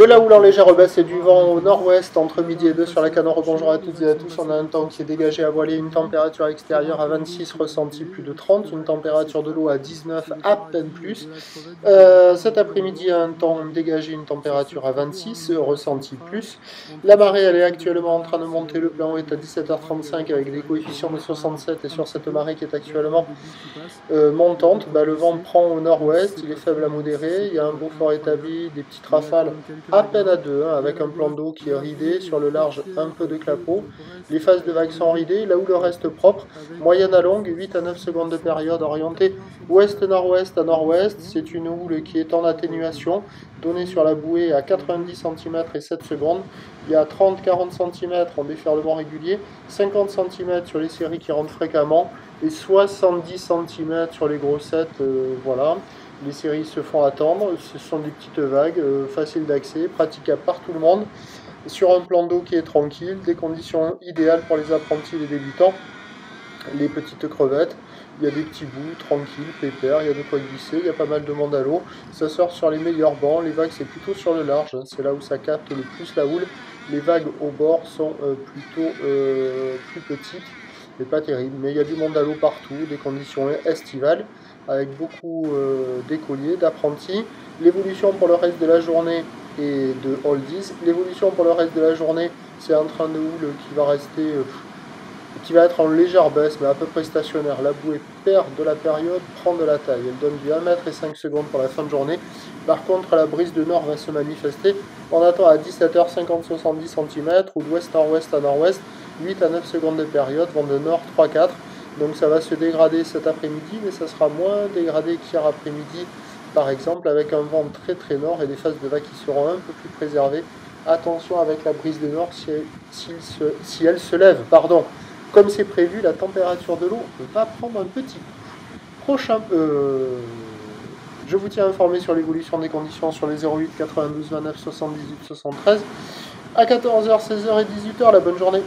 De la houle en légère baisse et du vent au nord-ouest entre midi et 2 sur la Canore. Bonjour à toutes et à tous. On a un temps qui est dégagé à voiler, une température extérieure à 26, ressenti plus de 30, une température de l'eau à 19, à peine plus. Cet après-midi, un temps dégagé, une température à 26, ressenti plus. La marée, elle est actuellement en train de monter. Le plan est à 17h35 avec des coefficients de 67 et sur cette marée qui est actuellement montante, le vent prend au nord-ouest, il est faible à modéré, il y a un beau fort établi, des petites rafales à peine à 2, avec un plan d'eau qui est ridé, sur le large un peu de clapot. Les phases de vagues sont ridées, là où le reste propre, moyenne à longue, 8 à 9 secondes de période, orientée ouest-nord-ouest à nord-ouest. C'est une houle qui est en atténuation, donnée sur la bouée à 90 cm et 7 secondes. Il y a 30-40 cm en déferlement régulier, 50 cm sur les séries qui rentrent fréquemment, et 70 cm sur les grossettes, voilà. Les séries se font attendre, ce sont des petites vagues, faciles d'accès, praticables par tout le monde, sur un plan d'eau qui est tranquille, des conditions idéales pour les apprentis et les débutants, les petites crevettes, il y a des petits bouts, tranquilles, pépères, il y a de quoi glisser, il y a pas mal de monde à l'eau, ça sort sur les meilleurs bancs, les vagues c'est plutôt sur le large, hein, c'est là où ça capte le plus la houle, les vagues au bord sont plutôt plus petites, mais pas terrible, mais il y a du monde à l'eau partout, des conditions estivales, avec beaucoup d'écoliers, d'apprentis. L'évolution pour le reste de la journée et de oldies. L'évolution pour le reste de la journée, c'est un train de houle qui va rester, qui va être en légère baisse, mais à peu près stationnaire. La bouée perd de la période, prend de la taille. Elle donne du 1 mètre et 5 secondes pour la fin de journée. Par contre, la brise de nord va se manifester. On attend à 17h50 70 cm ou d'ouest-nord-ouest à nord-ouest. 8 à 9 secondes de période, vent de nord 3-4. Donc ça va se dégrader cet après-midi, mais ça sera moins dégradé qu'hier après-midi, par exemple, avec un vent très très nord et des phases de vagues qui seront un peu plus préservées. Attention avec la brise de nord si elle se lève. Pardon. Comme c'est prévu, la température de l'eau va prendre un petit coup. Je vous tiens informé sur l'évolution des conditions sur les 08 92 29 78 73. À 14h, 16h et 18h, la bonne journée.